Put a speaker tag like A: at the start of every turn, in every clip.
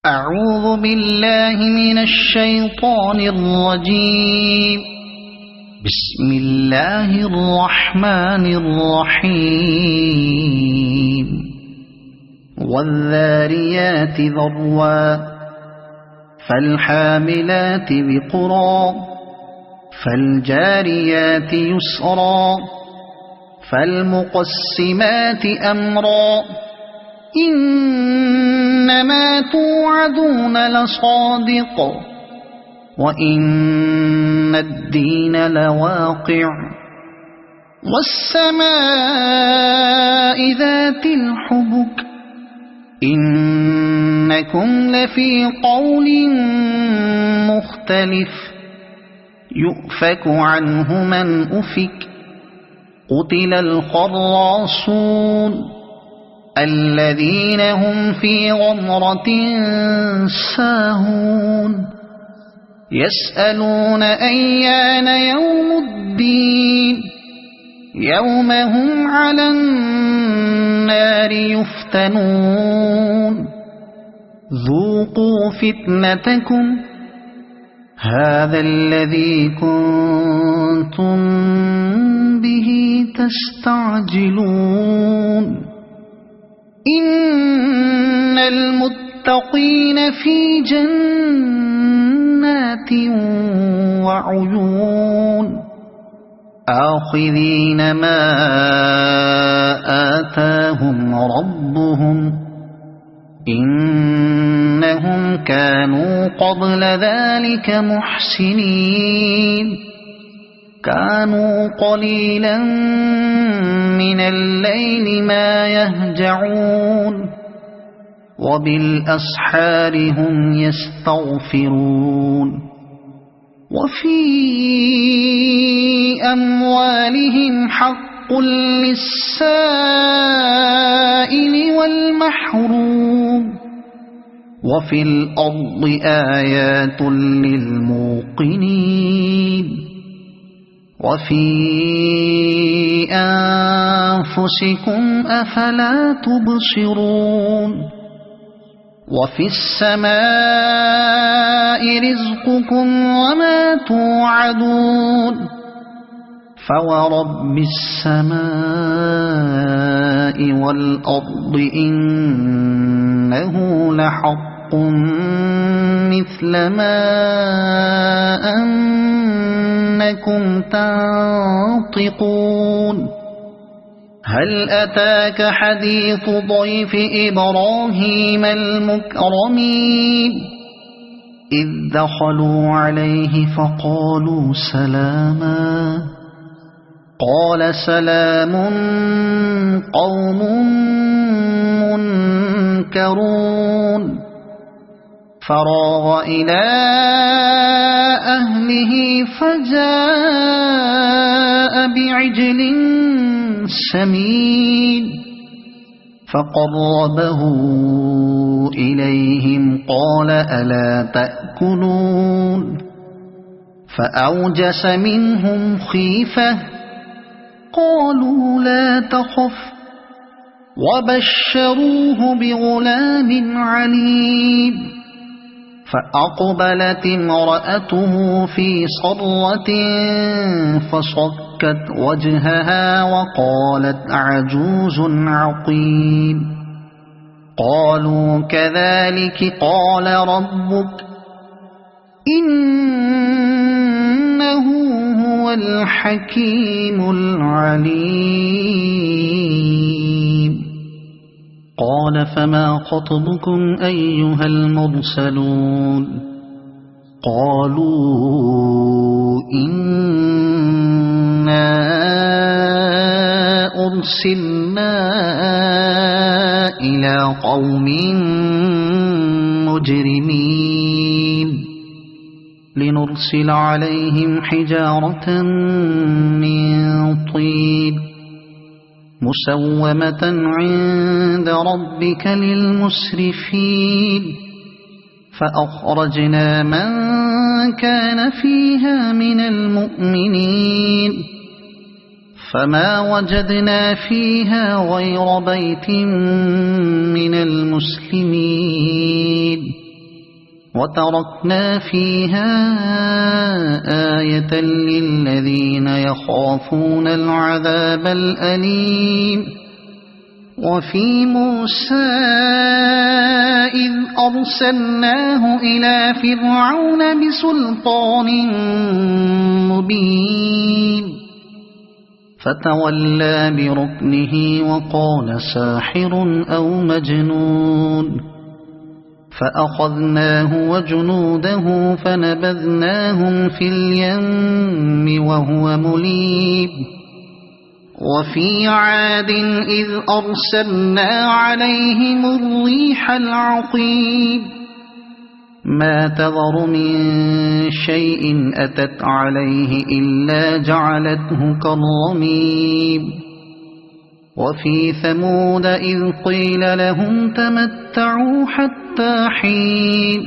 A: أعوذ بالله من الشيطان الرجيم. بسم الله الرحمن الرحيم. والذاريات ذروا فالحاملات وقرا فالجاريات يسرا فالمقسمات أمرا إنما توعدون لصادق وإن الدين لواقع والسماء ذات الحبك إنكم لفي قول مختلف يؤفك عنه من أفك قتل الخراصون الذين هم في غمرة ساهون يسألون أيان يوم الدين يوم هم على النار يفتنون ذوقوا فتنتكم هذا الذي كنتم به تستعجلون إن المتقين في جنات وعيون آخذين ما آتاهم ربهم إنهم كانوا قبل ذلك محسنين كانوا قليلا من الليل ما يهجعون وبالأسحار هم يستغفرون وفي أموالهم حق للسائل والمحروم وفي الأرض آيات للموقنين وفي أنفسكم أفلا تبصرون وفي السماء رزقكم وما توعدون فورب السماء والأرض إنه لحق مثل ما أنكم تنطقون هل أتاك حديث ضيف إبراهيم المكرمين إذ دخلوا عليه فقالوا سلاما قال سلام قوم منكرون فراغ إلى أهله فجاء بعجل سمين فقربه إليهم قال ألا تأكلون فأوجس منهم خيفة قالوا لا تخف وبشروه بغلام عليم فأقبلت امرأته في صرة فصكت وجهها وقالت عجوز عقيم قالوا كذلك قال ربك إنه هو الحكيم العليم قال فما خطبكم أيها المرسلون قالوا إنا أرسلنا إلى قوم مجرمين لنرسل عليهم حجارة من طين مسومة عند ربك للمسرفين فأخرجنا من كان فيها من المؤمنين فما وجدنا فيها غير بيت من المسلمين وتركنا فيها آية للذين يخافون العذاب الأليم وفي موسى إذ أرسلناه إلى فرعون بسلطان مبين فتولى بركنه وقال ساحر أو مجنون فأخذناه وجنوده فنبذناهم في اليم وهو مليم وفي عاد إذ أرسلنا عليهم الريح العقيم ما تذر من شيء أتت عليه إلا جعلته كالرميم وفي ثمود إذ قيل لهم تمتعوا حتى حين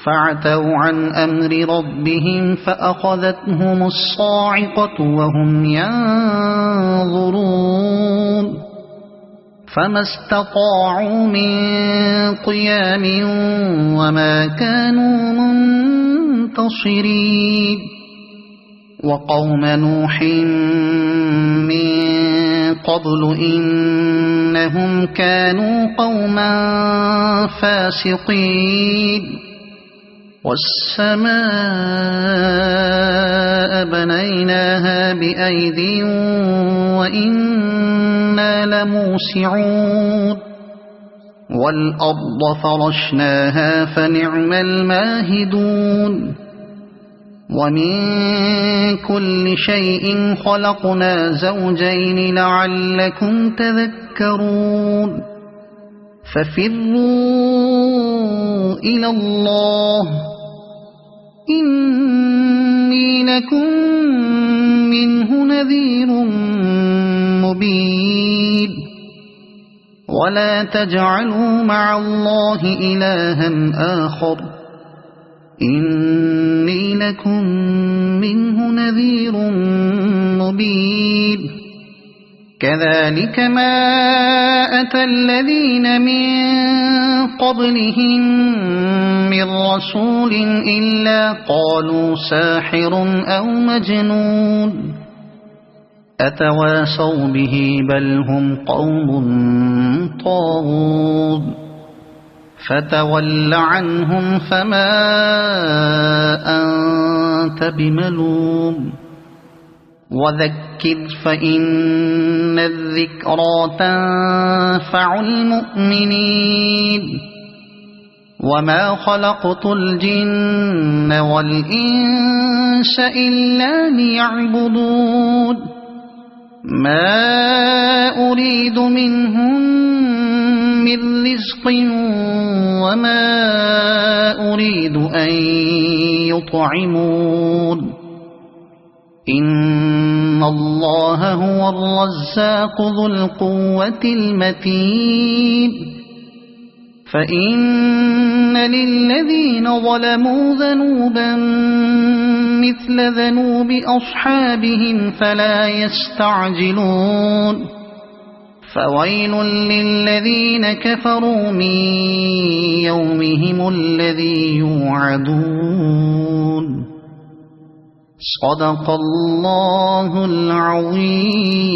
A: فعتوا عن أمر ربهم فأخذتهم الصاعقة وهم ينظرون فما استطاعوا من قيام وما كانوا منتصرين وقوم نوح من قبل إنهم كانوا قوما فاسقين والسماء بنيناها بأيد وإنا لموسعون والأرض فرشناها فنعم الماهدون ومن كل شيء خلقنا زوجين لعلكم تذكرون ففروا إلى الله إني لكم منه نذير مبين ولا تجعلوا مع الله إلها آخر إني لكم منه نذير مبين كذلك ما أتى الذين من قبلهم من رسول إلا قالوا ساحر أو مجنون أتواصوا به بل هم قوم طاغون فتول عنهم فما أنت بملوم وذكر فإن الذكرى تنفع المؤمنين وما خلقت الجن والإنس إلا ليعبدون ما أريد منهم من رزق وما أريد أن يطعمون إن الله هو الرزاق ذو القوة المتين فإن للذين ظلموا ذنوبا مثل ذنوب أصحابهم فلا يستعجلون فويل للذين كفروا من يومهم الذي يوعدون صدق الله العظيم.